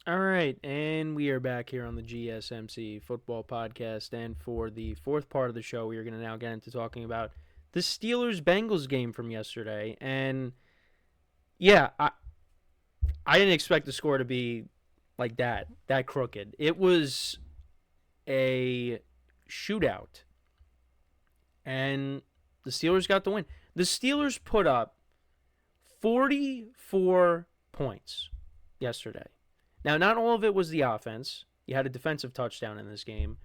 All right, and we are back here on the GSMC football podcast. And for the fourth part of the show, we are going to now get into talking about the Steelers Bengals game from yesterday. And yeah, I didn't expect the score to be like that crooked. It was a shootout, and the Steelers got the win. The Steelers put up 44 points yesterday. Now, not all of it was the offense. You had a defensive touchdown in this game.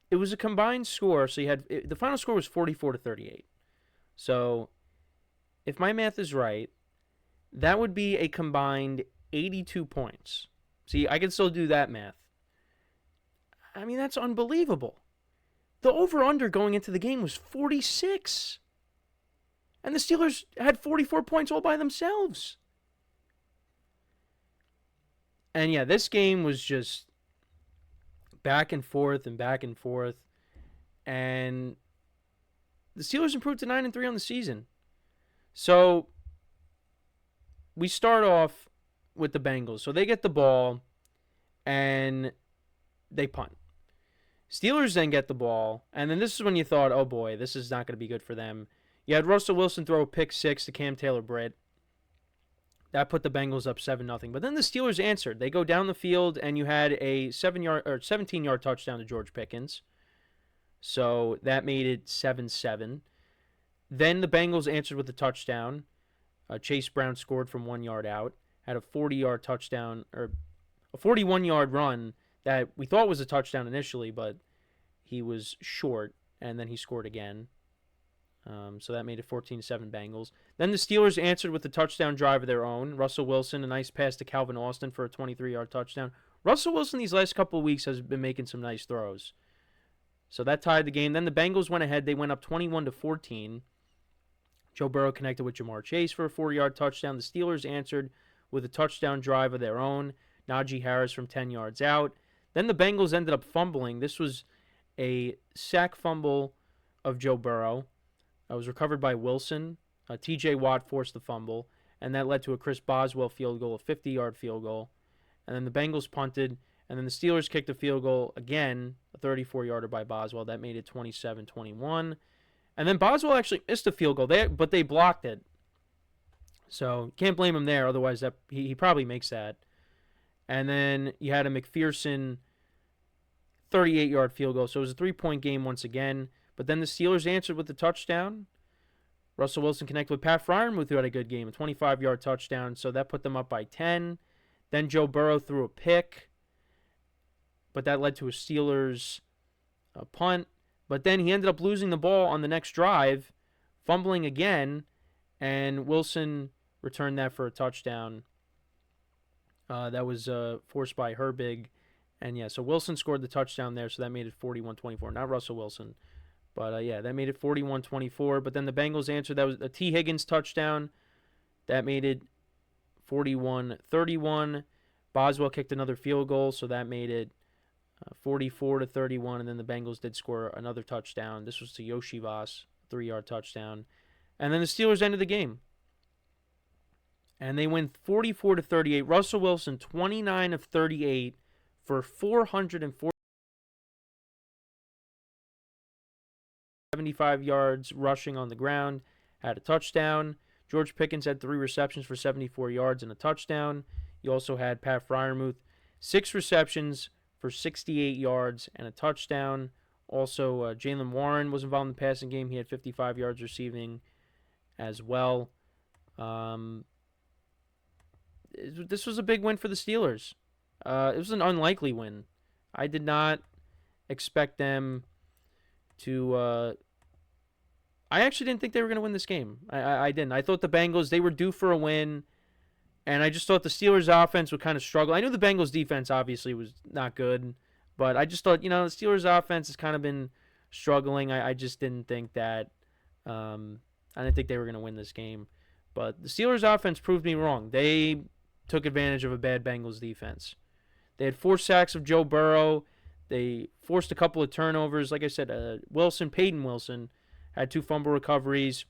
It was a combined score, so the final score was 44-38. So, if my math is right, that would be a combined 82 points. See, I can still do that math. I mean, that's unbelievable. The over-under going into the game was 46. And the Steelers had 44 points all by themselves. And yeah, this game was just back and forth and back and forth. And the Steelers improved to 9-3 on the season. So we start off with the Bengals. So they get the ball and they punt. Steelers then get the ball, and then this is when you thought, oh boy, this is not going to be good for them. You had Russell Wilson throw a pick six to Cam Taylor-Britt. That put the Bengals up 7-0. But then the Steelers answered. They go down the field, and you had a 17-yard touchdown to George Pickens. So that made it 7-7. Then the Bengals answered with a touchdown. Chase Brown scored from 1 yard out. Had a 40-yard touchdown, or a 41-yard run that we thought was a touchdown initially, but he was short, and then he scored again. So that made it 14-7 Bengals. Then the Steelers answered with a touchdown drive of their own. Russell Wilson, a nice pass to Calvin Austin for a 23-yard touchdown. Russell Wilson these last couple of weeks has been making some nice throws. So that tied the game. Then the Bengals went ahead. They went up 21-14. Joe Burrow connected with Jamar Chase for a 40-yard touchdown. The Steelers answered with a touchdown drive of their own. Najee Harris from 10 yards out. Then the Bengals ended up fumbling. This was a sack fumble of Joe Burrow. It was recovered by Wilson. T.J.Watt forced the fumble, and that led to a Chris Boswell field goal, a 50-yard field goal. And then the Bengals punted, and then the Steelers kicked a field goal again, a 34-yarder by Boswell. That made it 27-21. And then Boswell actually missed a field goal, but they blocked it. So can't blame him there. Otherwise, he probably makes that. And then you had a McPherson 38-yard field goal. So it was a 3-point game once again. But then the Steelers answered with the touchdown. Russell Wilson connected with Pat Freiermuth, who had a good game, a 25-yard touchdown. So that put them up by 10. Then Joe Burrow threw a pick. But that led to a Steelers punt. But then he ended up losing the ball on the next drive, fumbling again. And Wilson returned that for a touchdown. That was forced by Herbig. And yeah, so Wilson scored the touchdown there, so that made it 41-24. Not Russell Wilson. But yeah, that made it 41-24. But then the Bengals answered. That was a T. Higgins touchdown. That made it 41-31. Boswell kicked another field goal, so that made it 44-31. And then the Bengals did score another touchdown. This was to Yoshi Voss, 3-yard touchdown. And then the Steelers ended the game. And they win 44-38. Russell Wilson, 29 of 38 for 475 yards rushing on the ground. Had a touchdown. George Pickens had 3 receptions for 74 yards and a touchdown. You also had Pat Freiermuth, 6 receptions for 68 yards and a touchdown. Also, Jaylen Warren was involved in the passing game. He had 55 yards receiving as well. This was a big win for the Steelers. It was an unlikely win. I did not expect them to... I actually didn't think they were going to win this game. I didn't. I thought the Bengals, they were due for a win, and I just thought the Steelers' offense would kind of struggle. I knew the Bengals' defense obviously was not good, but I just thought, the Steelers' offense has kind of been struggling. I just didn't think that... I didn't think they were going to win this game. But the Steelers' offense proved me wrong. They took advantage of a bad Bengals defense. They had 4 sacks of Joe Burrow. They forced a couple of turnovers. Like I said, Peyton Wilson, had 2 fumble recoveries.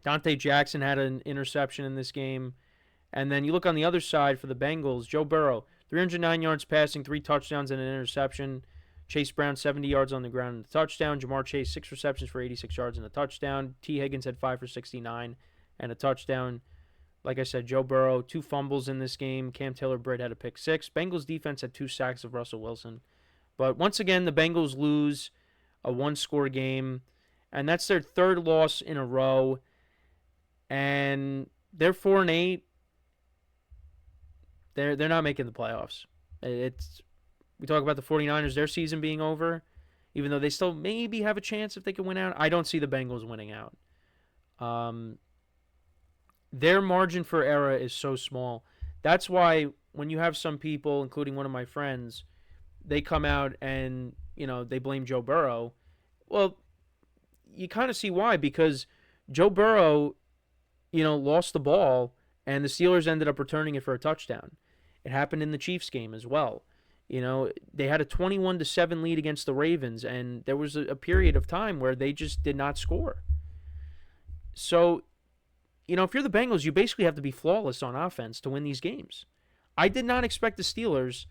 Dante Jackson had an interception in this game. And then you look on the other side for the Bengals, Joe Burrow, 309 yards passing, 3 touchdowns and an interception. Chase Brown, 70 yards on the ground and a touchdown. Jamar Chase, 6 receptions for 86 yards and a touchdown. T. Higgins had 5 for 69 and a touchdown. Like I said, Joe Burrow, 2 fumbles in this game. Cam Taylor-Britt had a pick 6. Bengals defense had 2 sacks of Russell Wilson. But once again, the Bengals lose a 1-score game, and that's their 3rd loss in a row. And they're 4-8. They're not making the playoffs. We talk about the 49ers, their season being over, even though they still maybe have a chance if they can win out. I don't see the Bengals winning out. Their margin for error is so small. That's why when you have some people, including one of my friends, they come out and, they blame Joe Burrow. Well, you kind of see why, because Joe Burrow, lost the ball and the Steelers ended up returning it for a touchdown. It happened in the Chiefs game as well. They had a 21-7 lead against the Ravens, and there was a period of time where they just did not score. So, if you're the Bengals, you basically have to be flawless on offense to win these games. I did not expect the Steelers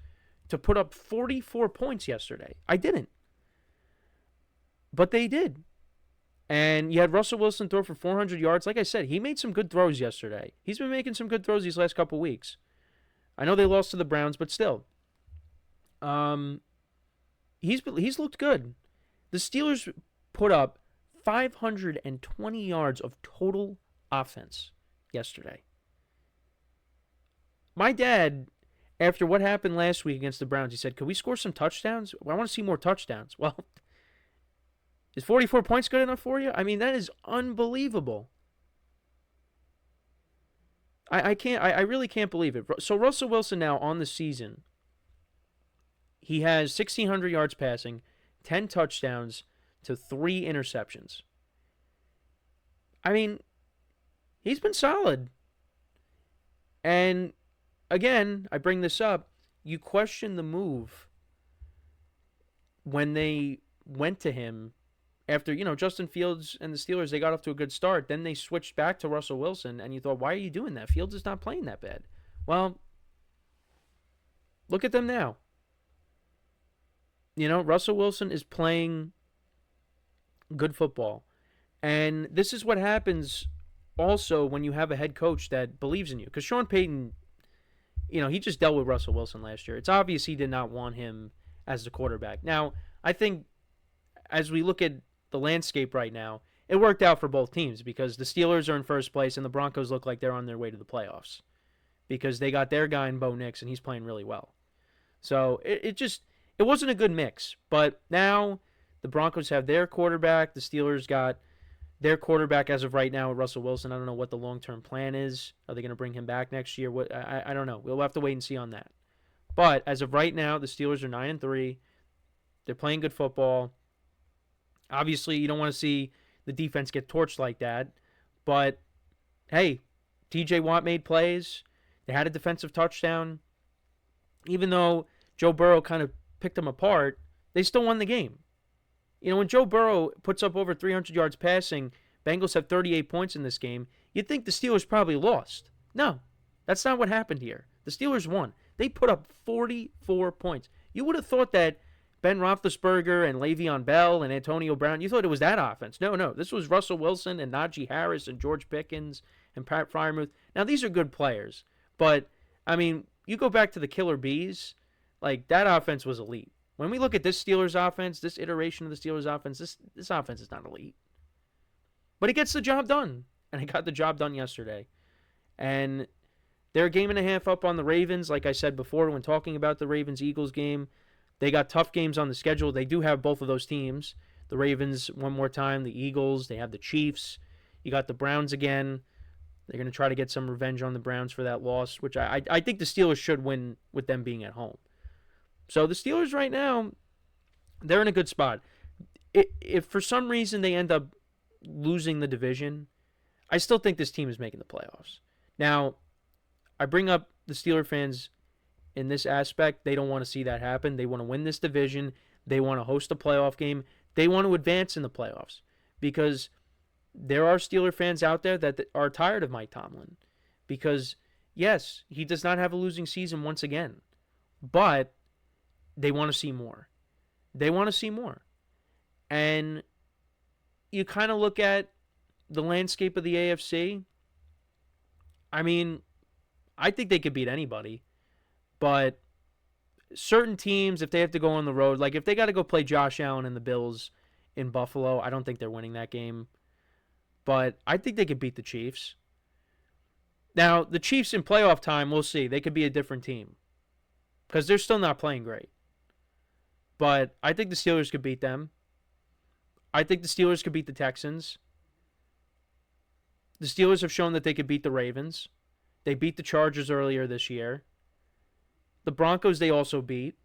to put up 44 points yesterday. I didn't. But they did. And you had Russell Wilson throw for 400 yards. Like I said, he made some good throws yesterday. He's been making some good throws these last couple weeks. I know they lost to the Browns, but still. He's looked good. The Steelers put up 520 yards of total offense yesterday. My dad, after what happened last week against the Browns, he said, "Could we score some touchdowns? I want to see more touchdowns." Well, is 44 points good enough for you? I mean, that is unbelievable. I really can't believe it. So Russell Wilson now on the season, he has 1,600 yards passing, 10 touchdowns to 3 interceptions. I mean, he's been solid. And again, I bring this up, you question the move when they went to him after, Justin Fields and the Steelers, they got off to a good start. Then they switched back to Russell Wilson, and you thought, why are you doing that? Fields is not playing that bad. Well, look at them now. Russell Wilson is playing good football. And this is what happens also when you have a head coach that believes in you. Because Sean Payton, he just dealt with Russell Wilson last year. It's obvious he did not want him as the quarterback. Now, I think as we look at the landscape right now, it worked out for both teams because the Steelers are in first place and the Broncos look like they're on their way to the playoffs because they got their guy in Bo Nix and he's playing really well. So it wasn't a good mix. But now the Broncos have their quarterback. The Steelers got their quarterback as of right now with Russell Wilson. I don't know what the long-term plan is. Are they going to bring him back next year? I don't know. We'll have to wait and see on that. But as of right now, the Steelers are 9-3. They're playing good football. Obviously, you don't want to see the defense get torched like that. But, hey, T.J.Watt made plays. They had a defensive touchdown. Even though Joe Burrow kind of picked them apart, they still won the game. When Joe Burrow puts up over 300 yards passing, Bengals have 38 points in this game, you'd think the Steelers probably lost. No, that's not what happened here. The Steelers won. They put up 44 points. You would have thought that Ben Roethlisberger and Le'Veon Bell and Antonio Brown, you thought it was that offense. No. This was Russell Wilson and Najee Harris and George Pickens and Pat Freiermuth. Now, these are good players. But, I mean, you go back to the Killer Bees, like, that offense was elite. When we look at this Steelers offense, this iteration of the Steelers offense, this offense is not elite. But it gets the job done. And it got the job done yesterday. And they're a game and a half up on the Ravens. Like I said before when talking about the Ravens-Eagles game, they got tough games on the schedule. They do have both of those teams. The Ravens one more time, the Eagles, they have the Chiefs. You got the Browns again. They're going to try to get some revenge on the Browns for that loss, which I think the Steelers should win with them being at home. So the Steelers right now, they're in a good spot. If for some reason they end up losing the division, I still think this team is making the playoffs. Now, I bring up the Steeler fans in this aspect. They don't want to see that happen. They want to win this division. They want to host a playoff game. They want to advance in the playoffs because there are Steeler fans out there that are tired of Mike Tomlin because, Yes, he does not have a losing season once again, but they want to see more. They want to see more. And you kind of look at the landscape of the AFC. I mean, I think they could beat anybody, but certain teams, if they have to go on the road, like if they got to go play Josh Allen and the Bills in Buffalo, I don't think they're winning that game. But I think they could beat the Chiefs. Now, the Chiefs in playoff time, we'll see. They could be a different team because they're still not playing great. But I think the Steelers could beat them. I think the Steelers could beat the Texans. The Steelers have shown that they could beat the Ravens. They beat the Chargers earlier this year. The Broncos they also beat.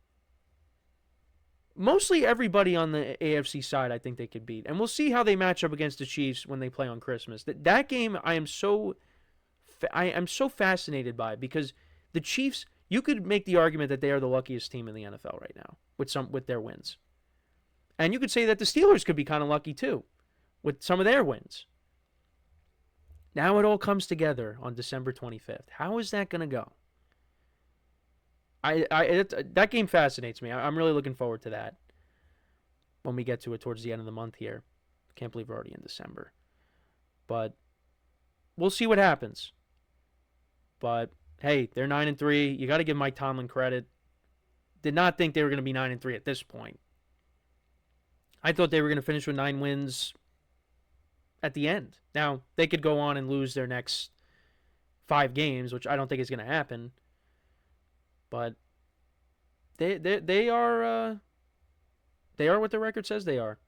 Mostly everybody on the AFC side I think they could beat. And we'll see how they match up against the Chiefs when they play on Christmas. That game I am so fascinated by because the Chiefs, you could make the argument that they are the luckiest team in the NFL right now with their wins. And you could say that the Steelers could be kind of lucky too with some of their wins. Now it all comes together on December 25th. How is that going to go? That game fascinates me. I'm really looking forward to that when we get to it towards the end of the month here. Can't believe we're already in December. But we'll see what happens. But hey, they're 9-3. You got to give Mike Tomlin credit. Did not think they were going to be 9-3 at this point. I thought they were going to finish with 9 wins at the end. Now, they could go on and lose their next 5 games, which I don't think is going to happen. But they are what the record says they are.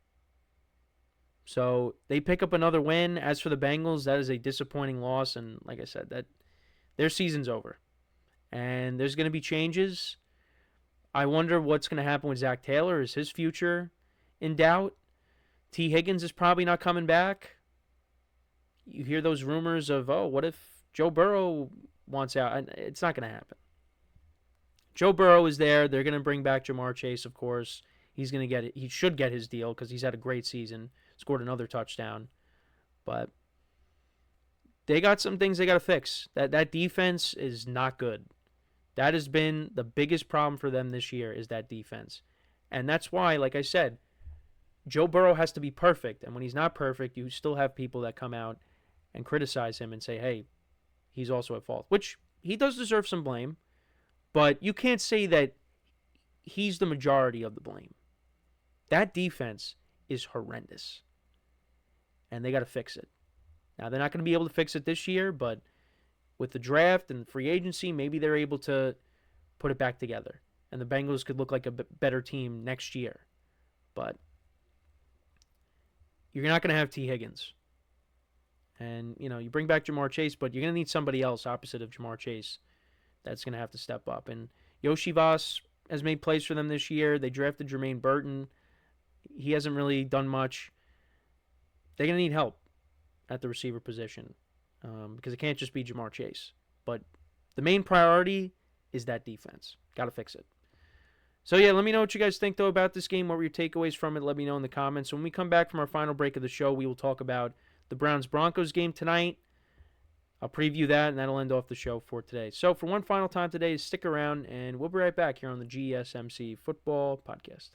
So they pick up another win. As for the Bengals, that is a disappointing loss, and like I said, that their season's over. And there's going to be changes. I wonder what's going to happen with Zach Taylor. Is his future in doubt? T. Higgins is probably not coming back. You hear those rumors of, what if Joe Burrow wants out? It's not going to happen. Joe Burrow is there. They're going to bring back Jamar Chase, of course. He's going to get it. He should get his deal because he's had a great season. Scored another touchdown. But they got some things they got to fix. That defense is not good. That has been the biggest problem for them this year is that defense. And that's why, like I said, Joe Burrow has to be perfect. And when he's not perfect, you still have people that come out and criticize him and say, hey, he's also at fault. Which he does deserve some blame. But you can't say that he's the majority of the blame. That defense is horrendous. And they got to fix it. Now, they're not going to be able to fix it this year, but with the draft and free agency, maybe they're able to put it back together. And the Bengals could look like a better team next year. But you're not going to have T. Higgins. And, you bring back Jamar Chase, but you're going to need somebody else opposite of Jamar Chase that's going to have to step up. And Yoshi Voss has made plays for them this year. They drafted Jermaine Burton. He hasn't really done much. They're going to need help at the receiver position because it can't just be Jamar Chase. But the main priority is that defense. Got to fix it. So, yeah, let me know what you guys think, though, about this game. What were your takeaways from it? Let me know in the comments. When we come back from our final break of the show, we will talk about the Browns-Broncos game tonight. I'll preview that, and that'll end off the show for today. So, for one final time today, stick around, and we'll be right back here on the GSMC Football Podcast.